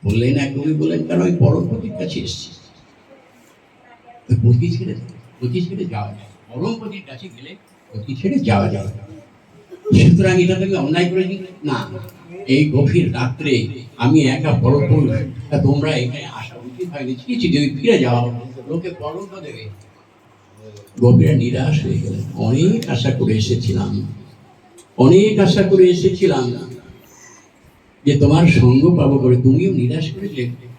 বললেন, এক কবি বললেন, কারণ ওই পরমপতির কাছে এসছি, পতি ছেড়ে যাওয়া যায়, পরমপতির কাছে গেলে পতি ছেড়ে যাওয়া যায়। সুতরাং এটা থেকে অন্যায় করেছি না, এই গভীর রাত্রে আমি একা পরপুরুষ, তোমরা এখানে আসা উচিত হয়নি, কিছু যদি ফিরে যাও লোকে পরম দেবে। গোপীরা নিরাশ হয়ে গেলেন। অনেক আশা করে এসেছিলাম যে তোমার সঙ্গ পাবো করে, তুমিও নিরাশ করে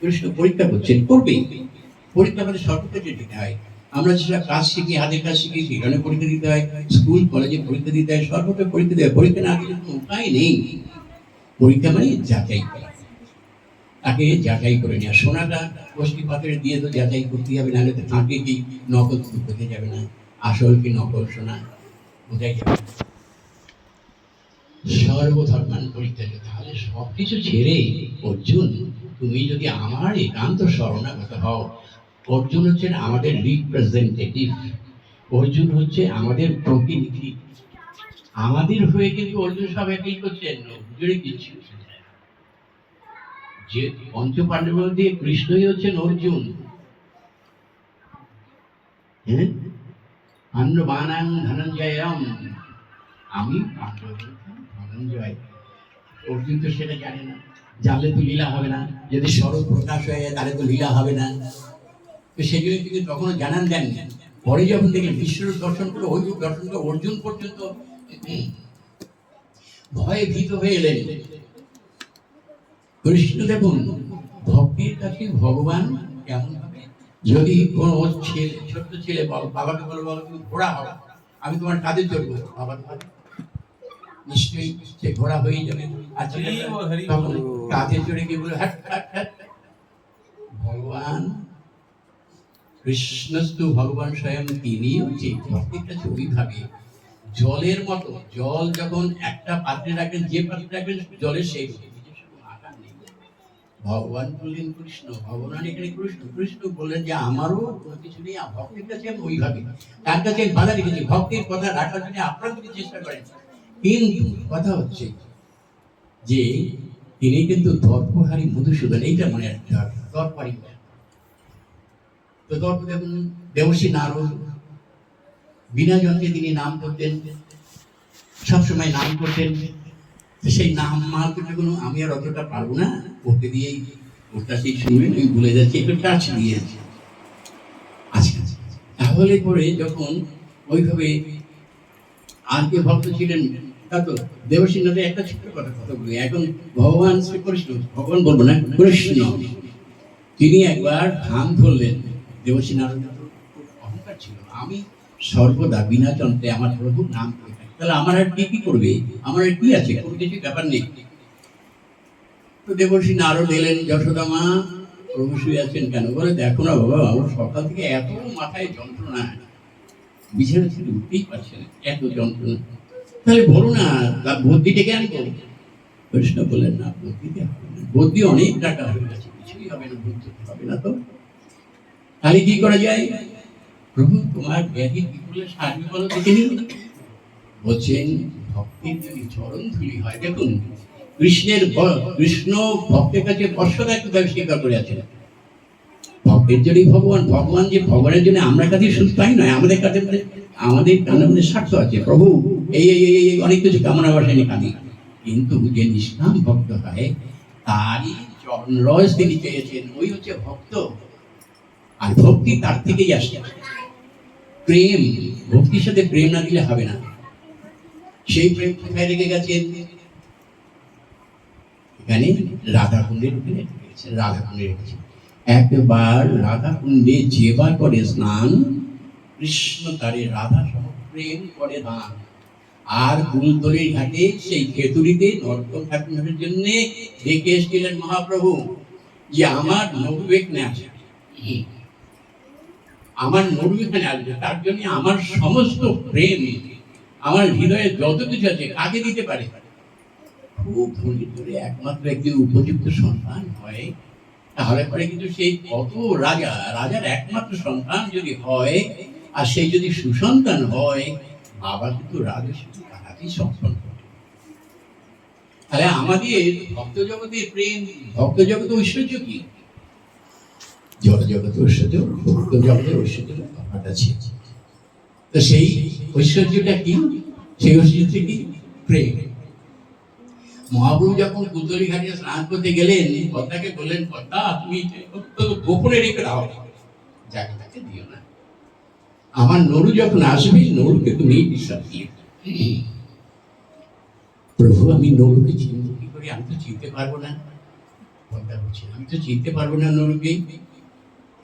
কৃষ্ণ পরীক্ষা করছেন, করবেই। পরীক্ষা মানে সর্বক্ষেত্রে দিতে হয়। আমরা যেসব কাজ শিখি, হাতের কাজ শিখি, সেখানে পরীক্ষা দিতে হয়, স্কুল কলেজে পরীক্ষা দিতে হয়, সর্বত্র পরীক্ষা দেয়। পরীক্ষা না দিলে কোনো উপায় নেই। পরীক্ষা মানে যাচাই করা, তাকে যাচাই করে নেওয়া। সোনাটা কষ্টি পাথরে দিয়ে তো যাচাই করতে হবে, নাহলে তো থাকে কি নকল বোঝা যাবে না, আসল কি নকল সোনা বোঝাই যাবে। সর্বধর্মান পরিত্যাজ্য। তাহলে সবকিছু ছেড়ে অর্জুন, তুমি যদি আমার একান্ত শরণাগত হও। অর্জুন হচ্ছেন আমাদের রিপ্রেজেন্টেটিভ, অর্জুন হচ্ছে আমাদের প্রতিনিধি। আমাদের হয়ে কিন্তু অর্জুন সব একই করছেন, হুজুরে কিছু যে পঞ্চ পাণ্ডবের মধ্যে কৃষ্ণই হচ্ছেন অর্জুন। হ্যাঁ, পাণ্ডবানাং ধনঞ্জয়ম, আমি পাণ্ডব ধনঞ্জয়। অর্জুন তো সেটা জানে না, জানলে তো লীলা হবে না, যদি স্বরূপ প্রকাশ হয়ে যায় তাহলে তো লীলা হবে না। তো সেই জন্য তিনি তখনও জানান দেন। পরে যখন দেখলেন বিশ্বরূপ দর্শন করে, ওই রূপ দর্শন করে অর্জুন পর্যন্ত ভয়ে ভীত হয়ে এলেন। কৃষ্ণ দেখুন, ভক্তির কাছে ভগবান কেমন ভাবে, যদি কোন ছেলে, ছোট্ট ছেলে বাবাকে বলো, বাবা তুমি ঘোড়া হও, আমি তোমার কাঁধে চড়বো, বাবা নিশ্চয়ই সে ঘোড়া হয়ে যাবে। আর কাঁধে চড়ে গিয়ে বলে হ্যাট হ্যাট হ্যাট। ভগবান কৃষ্ণস্তু ভগবান স্বয়ং, তিনিও যে ভক্তির কাছে ওইভাবে জলের মতো, জল যখন একটা পাত্রে রাখেন, যে পাত্রে রাখেন জলের সেই ভগবান বললেন কৃষ্ণ, ভগবান এখানে কৃষ্ণ, কৃষ্ণ বললেন যে আমারও কোনো কিছু নেই, ভক্তির কাছে আমি ওইভাবে, তার কাছে বাধা রেখেছি, ভক্তির কথা রাখার জন্য আপনারা যদি চেষ্টা করেন। কিন্তু কথা হচ্ছে যে তিনি কিন্তু দর্পহারী মধুসূদন, এইটা মনে রাখতে হবে, দর্পহারী। তো দর্প দেখুন, দেবর্ষি নারদ বিনা যন্ত্রে তিনি নাম করতেন, সবসময় নাম করতেন। সেই নাম মালকে কোনো আমি আর অতটা পারবো না, ওকে দিয়েই ওটা সেই শুনবেন, আমি ভুলে যাচ্ছি, একটু টাচ দিয়েছি। আচ্ছা, তাহলে পরে যখন ওইভাবে আর কে ভক্ত ছিলেন, তা তো দেবসিংহতে একটা ছোট্ট কথা বলি। এখন ভগবান শ্রীকৃষ্ণ, ভগবান বলবো না, কৃষ্ণ, তিনি একবার ধান ধরলেন। দেবসিংহ অহংকার ছিল, আমি সর্বদা বিনা যন্ত্রে আমার প্রভুর নাম করে থাকি, তাহলে আমার আর কি করবে, আমার আর কি আছে, কোনো কিছু ব্যাপার নেই। তো দেবর্ষি নারদ এলেন, যশোদা মা প্রভু শুয়ে আছেন কেন? বলে দেখো না বাবা, আমার সকাল থেকে এত মাথায় যন্ত্রণা, বিছানা থেকে উঠতেই পারছে না, এত যন্ত্রণা, তাহলে বলো না তার বুদ্ধি ডেকে আনবো। কৃষ্ণ বললেন না, বুদ্ধিতে হবে না, বুদ্ধি অনেক টাকা হয়ে গেছে, কিছুই হবে না, বুদ্ধি হবে না। তো তাহলে কি করা যায়? প্রভু তোমার ব্যাধি কি করলে সারবে বলো দেখিনি। বলছেন ভক্তির যদি চরণ ধুলি হয়। দেখুন কৃষ্ণ ভক্তের কাছে বর্ষতা কিভাবে স্বীকার করে আছেন। ভক্তের জন্যই ভগবান, ভগবান যে ভগবানের জন্য আমরা কাছে শুধু তাই নয়, আমাদের কাছে আমাদের কানে স্বার্থ আছে, প্রভু এই অনেক কিছু কামনা বাসায় কাঁদি। কিন্তু যে নিষ্কাম ভক্ত হয় তারই চরণরস তিনি চেয়েছেন, ওই হচ্ছে ভক্ত। আর ভক্তি তার থেকেই আসে, প্রেম, ভক্তির সাথে প্রেম না দিলে হবে না। সেই প্রেম কোথায় রেখে গেছেন? এখানে রাধা কুণ্ডের উপরে রেখেছেন, রাধা কুণ্ডে রেখেছেন। একবার রাধা কুণ্ডে যেবার করে স্নান, কৃষ্ণ তারে রাধা সহ প্রেম করে দান। আর কুলতলির ঘাটে সেই খেতুরিতে নর্তন ঠাকুরের জন্য ডেকে এসেছিলেন মহাপ্রভু যে আমার নবু এখানে আসে, আমার নবু এখানে আসবে, তার জন্য আমার সমস্ত প্রেম, আমার হৃদয়ে যত কিছু আছে কাকে দিতে পারে। খুব ধনী করে একমাত্র একদিন উপযুক্ত সন্তান হয়, তাহলে পরে কিন্তু সেই কত রাজার একমাত্র সন্তান যদি হয়, আর সেই যদি সুসন্তান হয়, বাবা কিন্তু রাজস্ব তাহাকেই সম্পন্ন করে। তাহলে আমাদের ভক্ত জগতের প্রেম, ভক্ত জগতে ঐশ্বর্য কি? জড় জগতে ঐশ্বর্য, ভক্ত জগতে ঐশ্বর্য তফাৎ আছে। তো সেই ঐশ্বর্যটা কি? সেই ঐশ্বর্য কি? প্রেম। মহাপ্রভু যখন কুতলি ঘাটে স্নান করতে গেলেন, পদ্মাকে বললেন, পদ্মা তুমি গোপনে রেখে দাও, যাকে তাকে দিও না। আমার নরু যখন আসবে, নরুকে তুমি বিশ্বাস দিও। প্রভু, আমি নরুকে চিনব কি করে? আমি তো চিনতে পারবো না। পদ্মা বলছে, আমি তো চিনতে পারবো না নরুকে।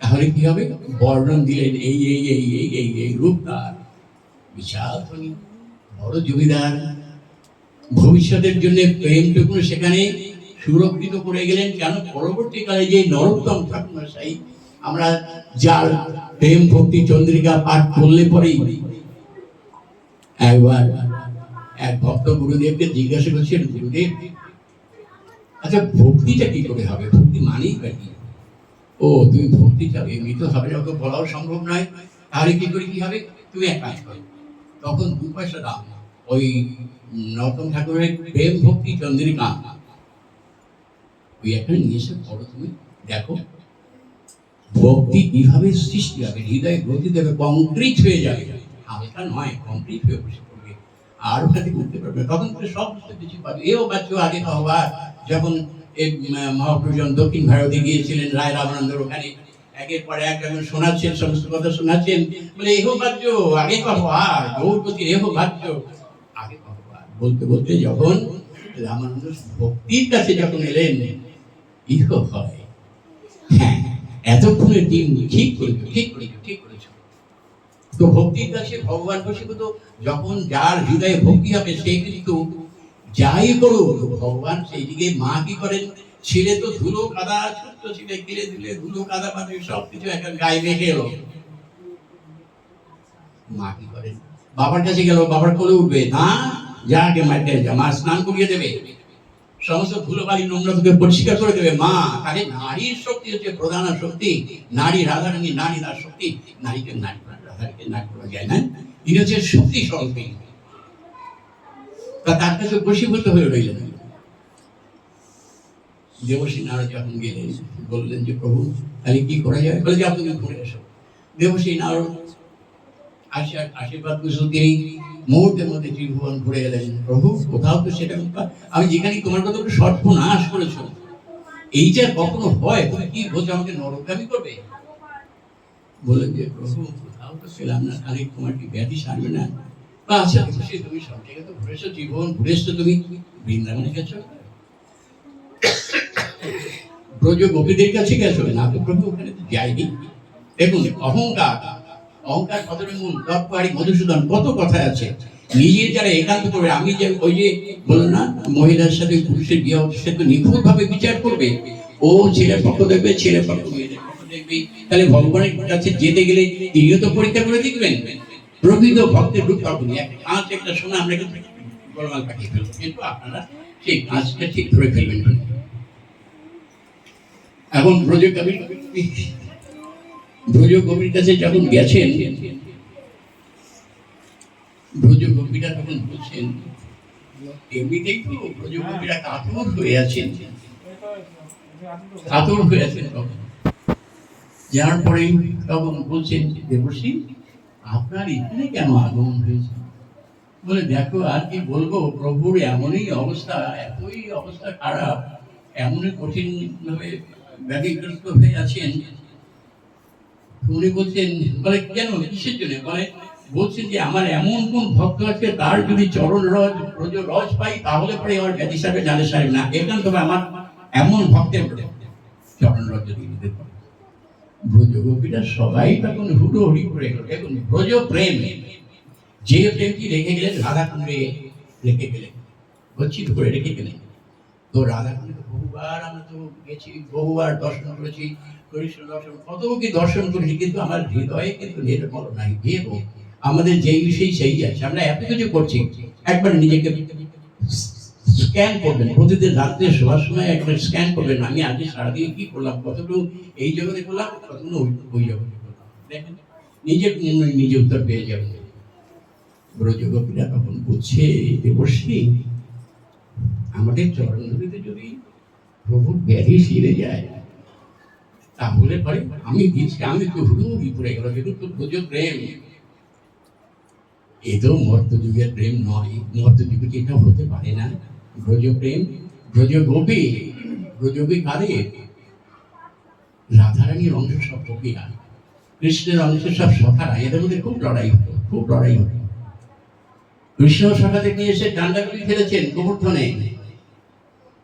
তাহলে কি হবে? বর্ণন দিলেন, এই এই এই এই এই এই রূপ তার, বিশাল ধনী, বড় জমিদার। ভবিষ্যতের জন্য প্রেমটুকু সেখানে সুরক্ষিত করে গেলেন। কেন? পরবর্তীকালে যে নরোত্তম ঠাকুরমশাই, আমরা যার প্রেম ভক্তি চন্দ্রিকা পাঠ করলে পরেই একবার এক ভক্ত গুরুদেবকে জিজ্ঞাসা করছেন, গুরুদেব, আচ্ছা ভক্তিটা কি করে হবে? ভক্তি মানেই বা কি? ও, তুমি ভক্তি চাও, এমনি তো হবে না, ওকে বলাও সম্ভব নয়। তাহলে কি করে কি হবে? তুমি এক কাজ করো, তখন 2 পয়সা দাম ওই নরোত্তম ঠাকুরের প্রেম ভক্তি চন্দ্রিকা ওই একটা নিয়ে এসে পড়ো, তুমি দেখো ভক্তি কিভাবে সৃষ্টি হবে, হৃদয়ে গতি দেবে, কংক্রিট হয়ে যাবে, হালকা নয়, কংক্রিট হয়ে বসে পড়বে, আর ওখানে করতে পারবে। তখন তো সব কিছু পাবে। এও বাচ্চা আগে হওয়ার যখন মহাপ্রভু দক্ষিণ ভারতে গিয়েছিলেন রায় রামানন্দর ওখানে, একের পর এক যখন শোনাচ্ছেন, সমস্ত কথা শোনাচ্ছেন, বলে এহ বাচ্চ আগে হওয়ার, গৌরপতি এহ বাচ্চ আগে হওয়ার বলতে বলতে যখন রামানন্দ ভক্তির কাছে যখন এলেন, ইহ হয়। হ্যাঁ, এতক্ষণে দিন ঠিক করেছো, ঠিক করেছো, ঠিক করেছো। তো ভক্তির কাছে ভগবান বশীভূত, যখন যার হৃদয়ে ভক্তি হবে সে কিন্তু যাই করুক ভগবান সেই দিকে। মা কি করেন? ছেলে তো ধুলো কাদা, ছোট্ট ছেলে গিলে দিলে ধুলো কাদা পাবে সবকিছু একটা গায়ে মেখে এলো। মা কি করেন? বাবার কাছে গেল, বাবার কোলে উঠবে না, যা আগে মাঠে যা, মা স্নান করিয়ে দেবে, সমস্ত ধুলো বালি নোংরা থেকে পরিষ্কার করে দেবে মা। তাহলে নারীর শক্তি হচ্ছে প্রধান শক্তি, নারী রাধারানী, নারী তার শক্তি। নারীকে নারী করা, রাধাকে নারী করা যায় না। তিনি হচ্ছে শক্তি স্বরূপী। তার কাছে বশীভূত হয়ে রইলেন। দেবশ্রী নারদ যখন গেলেন, বললেন যে প্রভু তাহলে কি করা যায়? বলে যে আপনি ঘুরে এসো। দেবশ্রী নারদ আশীর্বাদ কুশল তিনি মুহূর্তের মধ্যে ত্রিভুবন ঘুরে এলেন। প্রভু, কোথাও তো সেটা, আমি যেখানে তোমার কথা সর্বনাশ করেছ, এইটা কখনো হয়? তুমি কি বলছো, আমাকে নরকগামী করবে? বললেন যে প্রভু, কোথাও তো ছিলাম না, তাহলে তোমার কি ব্যাধি সারবে না? আচ্ছা, তুমি সব জায়গায় তো ঘুরেছো, ত্রিভুবন ঘুরেছো, তুমি বৃন্দাবনে গেছো, ব্রজ গোপীদের কাছে গেছো না? তো প্রভু ওখানে তো যাইনি। দেখুন, অহংকার, অহংকার কতটা মূল, তৎপারি মধুসূদন, কত কথা আছে। নিজে যারা একান্ত করবে, আমি যে ওই যে বলুন না, মহিলার সাথে পুরুষের বিয়ে হচ্ছে, সে তো নিখুঁত ভাবে বিচার করবে। ও ছেলের পক্ষ দেখবে, ছেলের পক্ষ মেয়েদের পক্ষ দেখবে। তাহলে ভগবানের কাছে যেতে গেলে তিনিও তো পরীক্ষা করে দেখবেন। প্রকৃত ভক্তের রূপ তখনই। একটা শোনা আমরা কিন্তু গোলমাল পাঠিয়ে ফেলবো, কিন্তু আপনারা সেই কাজটা ঠিক ধরে ফেলবেন। এখন ব্রজ কবির কাছে যখন গেছেন, ব্রজ কবিরা তখন বলছেন, এমনিতেই তো ব্রজ কবিরা কাতর হয়ে আছেন, কাতর হয়ে আছেন। তখন যার পরে তখন বলছেন, দেবশ্রী আপনার এখানে কেন আগমন হয়েছে? বলে দেখো, আর কি বলবো, প্রভুর এমনই অবস্থা, এতই অবস্থা খারাপ, এমনই কঠিন ভাবে ব্যাধিগ্রস্ত হয়ে আছেন। উনি বলছেন, বলে কেন, কিসের জন্য? বলে বলছেন যে আমার এমন কোন ভক্ত আছে, তার যদি চরণ রজ ব্রজ রজ পাই, তাহলে পরে আমার ব্যাধি সারবে, নালে সারবে না। এখান তবে আমার এমন ভক্তের চরণ রজ যদি দিতে পারে। ব্রজ গোপীরা সবাই তখন হুড়ো হুড়ি করে গেল। দেখুন, ব্রজ প্রেম, যে প্রেমটি রেখে গেলেন রাধাকুণ্ডে রেখে গেলেন, গচ্ছিত করে রেখে গেলেন। তো রাধাকুণ্ডে বহুবার আমরা তো গেছি, বহুবার দর্শন করেছি, কৃষ্ণ দর্শন, কত কি দর্শন করেছি, কিন্তু আমার হৃদয়ে কিন্তু নির্মল নাই। ভেব আমাদের যেই বিষয় সেই আছে। আমরা এত কিছু করছি, একবার নিজেকে স্ক্যান করবেন, প্রতিদিন রাত্রে শোয়ার সময় একবার স্ক্যান করবেন, আমি আজকে সারাদিন কি করলাম, কতটুকু এই জগতে করলাম, কতটুকু ওই জগতে করলাম। দেখেন, নিজে উত্তর পেয়ে যাবেন। ব্রজ গোপীরা তখন বুঝছে, দেবশ্রী আমাদের চরণ ধরিতে যদি প্রভুর ব্যাধি সেরে যায় তাহলে পরে আমি দিচ্ছি, আমি তো হুড়ুড়ি পড়ে গেল, যেহেতু তো ভোজ প্রেম। এ তো মর্তযুগের প্রেম নয়, মর্তযুগে এটা হতে পারে না। ব্রজ প্রেম, ব্রজ গোপী, ব্রজগোপী কারে? রাধারানীর অংশ সব গোপীরা, কৃষ্ণের অংশ সব সখারা। এদের মধ্যে খুব লড়াই হতো, খুব লড়াই হতো। কৃষ্ণ সখাদের নিয়ে এসে ডান্ডাগুলি খেলেছেন গোবর্ধনে।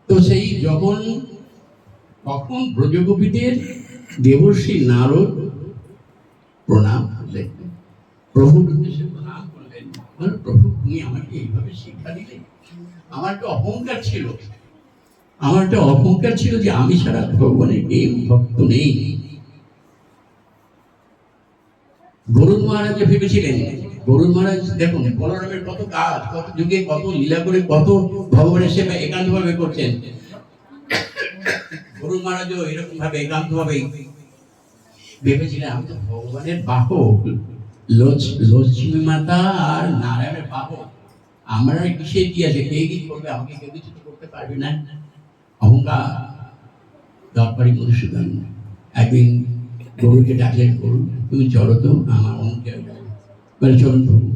তো সেই যখন তখন ব্রজগোপীদের দেবর্ষি নারদ প্রণাম করলেন, প্রভুর উদ্দেশ্যে প্রণাম করলেন। প্রভু, তুমি আমাকে এইভাবে শিক্ষা দিলে। আমার একটা অহংকার ছিল, আমার একটা অহংকার ছিল যে আমি ছাড়া ভগবানের কেউ ভক্ত নেই। গরুড় মহারাজ ভেবেছিলেন, গরুড় মহারাজ দেখুন বলরামের কত কাজ, কত যুগে কত লীলা করে কত ভগবানের সেবা একান্ত ভাবে করছেন। গরুড় মহারাজও এরকম ভাবে একান্ত ভাবে ভেবেছিলেন আমি তো ভগবানের বাহক, লক্ষ্মী মাতা আর নারায়ণের বাহক, আমরা কিসে কি আছে, কে কি করবে, আমাকে কেউ কিছু করতে পারবে না। অহংকার দরবারি মধুসূদন একদিন গরুকে ডাকলেন, গরু তুমি চলো তো আমার অহংকার, মানে চলুন প্রভু।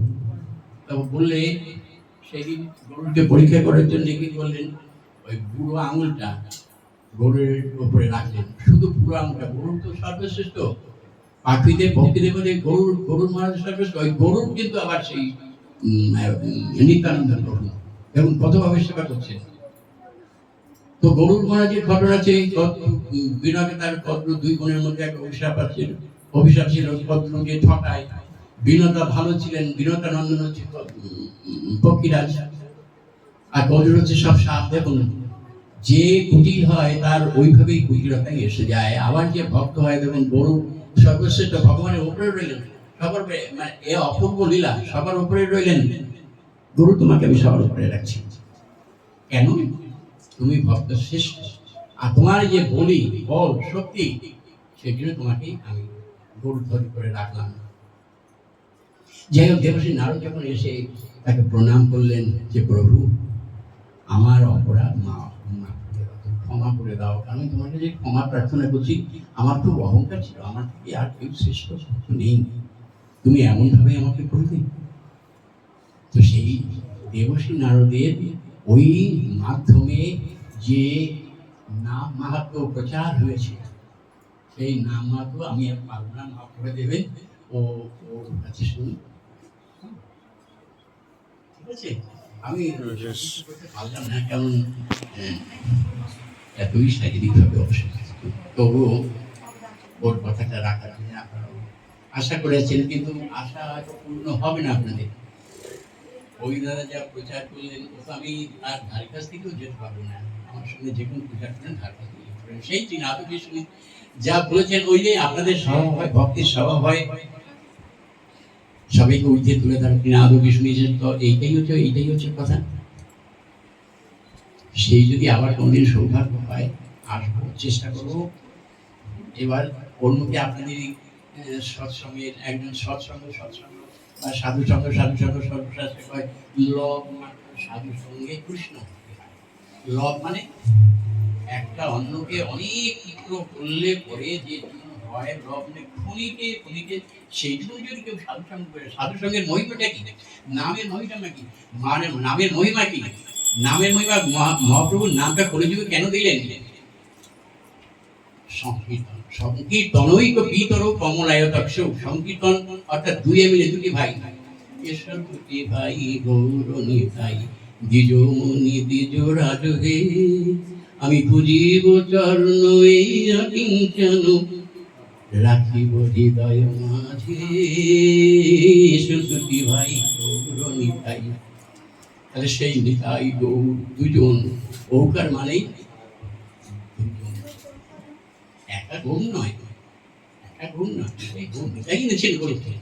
তখন বললে সেদিন গরুকে পরীক্ষা করার জন্য কি করলেন, ওই বুড়ো আঙুলটা গরুর উপরে রাখলেন, শুধু বুড়ো আঙুলটা। গরুর তো সর্বশ্রেষ্ঠ, পাখিদের ভক্তিদের মধ্যে গরুর মহারাজ সর্বশ্রেষ্ঠ। ওই গরুর কিন্তু আবার সেই নিত্যানন্দ প্রভু এবং কতভাবে সেবা করছেন। তো গরুর মহারাজের ঘটনা আছে, বিনয়কে তার কদ্র দুই বোনের মধ্যে একটা অভিশাপ ছিল কদ্রকে ঠকায়। বিনতা ভালো ছিলেন, বিনতা নন্দন হচ্ছে পক্ষীরাজ, আর কদ্র হচ্ছে সব সাপ। দেখুন যে কুটিল হয় তার ওইভাবেই কুটিলতাই এসে যায়। আবার যে ভক্ত হয়, দেখুন গরু সর্বশ্রেষ্ঠ, ভগবানের উপরে রইলেন সবার, মানে এ অপূর্ব লীলা, সবার উপরে রইলেন। গরু তোমাকে আমি সবার উপরে রাখছি, কেন? তুমি ভক্ত শ্রেষ্ঠ, আর তোমার যে বলি বল শক্তি, সেই জন্য তোমাকে আমি গরু ধরি করে রাখলাম। যাই হোক, দেবশ্রী নারদ যখন এসে তাকে প্রণাম করলেন যে প্রভু আমার অপরাধ ক্ষমা করে দাও, কারণ তোমাকে যে ক্ষমা প্রার্থনা করছি, আমার খুব অহংকার ছিল, আমার থেকে আর কেউ শ্রেষ্ঠ নেই, তুমি এমন ভাবে আমাকে করবে। তো সেই দেবশ্রী নারদের ওই মাধ্যমে যে নাম মাহাত্ম্য প্রচার হয়েছে, সেই নাম মাহাত্ম্য আমি আর পারবো না, মাফ করে দেবেন। ওর কাছে শুনি, ঠিক আছে? আমি করতে পারলাম না, কারণ এতই শারীরিকভাবে অসুস্থ। তবুও ওর কথাটা রাখার জন্য আপনারা আশা করেছেন, কিন্তু আশা পূর্ণ হবে না আপনাদের। ওই দাদা যা প্রচার করলেন, ও তো আমি তার ধার কাছ থেকেও যেতে পারবো না। আমার সঙ্গে যে কোনো প্রচার করেন ধার কাছ থেকে সেই নাটকে শুনি যা বলেছেন, ওই যে আপনাদের স্বভাব হয়, ভক্তির স্বভাব হয়, সবাইকে উঠে তুলে ধরে নাটকে শুনিয়েছেন। তো এইটাই হচ্ছে কথা। সেই যদি আবার কোনদিন সৌভাগ্য হয়, আসবো, চেষ্টা করবো। এবার ওর মধ্যে আপনাদের সৎসঙ্গের একজন সৎসঙ্গ বা সাধুসঙ্গ সর্বশাস্ত্রে কয় লব মাত্র সাধু সঙ্গে কৃষ্ণ। লব মানে একটা অন্যকে অনেক টুকরো করলে পরে যে হয়, লব মানে খুনিকে সেই জন্য যদি কেউ সাধুসঙ্গ করে। সাধুসঙ্গের মহিমাটা কি? নামের মহিমা কি? মানে নামের মহিমা কি? নামের মহিমা, মহাপ্রভুর নামটা কলিযুগে কেন দিলেন? সংকীর্তন, সংকীর্তনৈক পিতর কমলায়তক্ষ। সংকীর্তন অর্থাৎ দুয়ে মিলে, দুটি ভাই, এসব দুটি ভাই গৌর নিতাই, দ্বিজ মুনি দ্বিজ রাজহে, আমি পুজিব চরণ এই অকিঞ্চন, রাখিব হৃদয় মাঝে, এসব দুটি ভাই গৌর নিতাই। তাহলে সেই নিতাই গৌর দুজন, ঔকার মানেই একটা গুণ নয়, সেই গুণ নিতাই এনেছেন গৌরকে।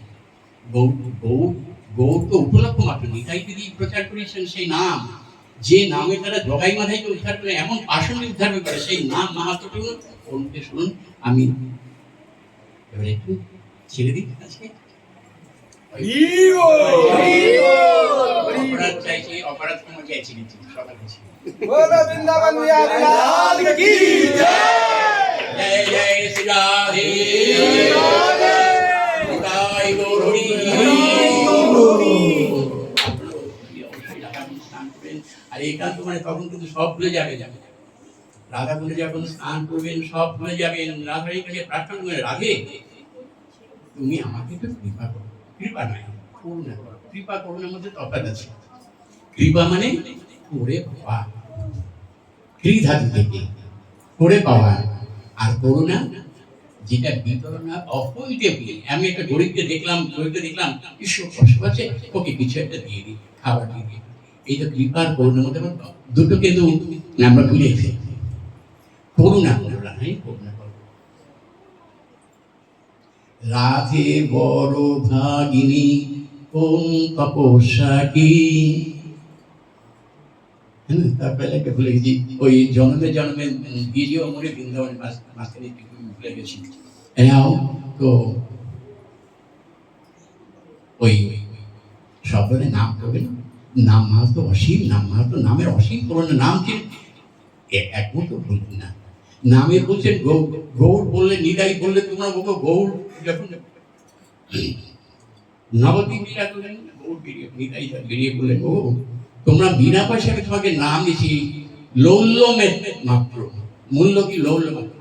গৌর তো উপলক্ষ মাত্র, নিতাই যদি প্রচার করেছেন সেই নাম, যে নামে তারা জগাই মাথাইকে উদ্ধার করে, এমন আসনে উদ্ধার করে, সেই নাম মাহাত্ম্য অনুকে শুনুন। আমি এবারে একটু ছেড়ে দিই আজকে। অপরাধ চাইছি, অপরাধ ক্ষমা চাইছি সবার কাছে। बोलो वृंदावन बिहारी लाल की जय जय श्री राधे निताई गौर हरि আর একান্ত মানে তখন কিন্তু সব ভুলে যাবে রাধা বলে যখন স্নান করবেন সব ভুলে যাবেন রাধার কাছে প্রার্থনা করে রাধে তুমি আমাকে একটু কৃপা করো কৃপা নয় করুণা করো কৃপা করুণার মধ্যে তফাৎ আছে কৃপা মানে করে পাওয়া ত্রিধাতু থেকে করে পাওয়া আর করুণা যেটা বিতরণ অপরিটেবলি আমি একটা গরিবকে দেখলাম ঈশ্বর কষ্ট আছে ওকে কিছু একটা দিয়ে দিই খাবার দিয়ে দিই এই তো কৃপার করুণার মধ্যে দুটো কিন্তু আমরা ভুলে গেছি করুণা করুণা নাই করুণা করো রাধে বড় ভাগিনী কোন তপস্যা কি তারপরে একটা ভুলে গেছি ওই জন্মে জন্মে গিরিও মরে বৃন্দাবনের মাঝখানে ভুলে গেছি তো ওই শব্দে নাম করবেন নাম মাহাতো অসীম নাম মাহাতো নামের অসীম করুন নাম কি একমতো বলবেন না নামের বলছেন গৌর বললে নিদাই বললে তোমরা বলো গৌর যখন নবদ্বীপ লীলা করলেন গৌর নিদাই বেরিয়ে বললেন ও তোমরা বিনা পয়সাকে তোমাকে নাম দিয়েছি লৌল্য মাত্র মূল্য কি লৌল্য মাত্র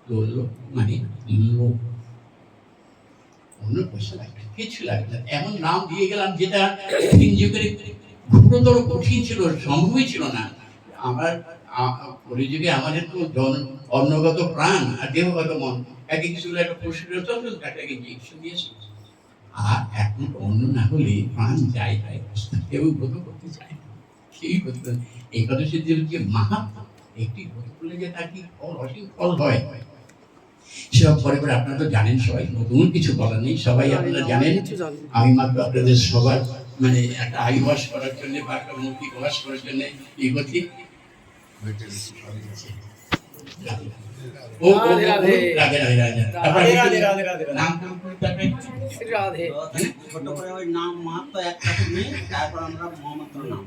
লৌল্য মানে লোভ অন্য পয়সা লাগবে কিছু লাগবে না এমন নাম দিয়ে গেলাম যেটা তিন যুগের ঘোরতর কঠিন ছিল সম্ভবই ছিল না আমার যুগে আমাদের তো অন্নগত প্রাণ আর দেহগত মন এক এক ছিল একটা পশুরের তন্ত্র একটা ইঞ্জেকশন দিয়েছি আর এখন অন্য না হলে প্রাণ যায় কেউ বোধ করতে চায় না সেই করতে এই কথা সিদ্ধি যে মাহাত্ম একটি বোধ করলে যে তার কি ফল অসীম ফল হয় সেসব পরে পরে আপনারা তো জানেন সবাই নতুন কিছু বলার নেই সবাই আপনারা জানেন আমি মাত্র আপনাদের সবার মানে একটা আয়ু বাস করার জন্য বা একটা মূর্তি প্রকাশ করার জন্য এই গতি নাম মাত্র একটা তারপর আমরা মহামন্ত্র নাম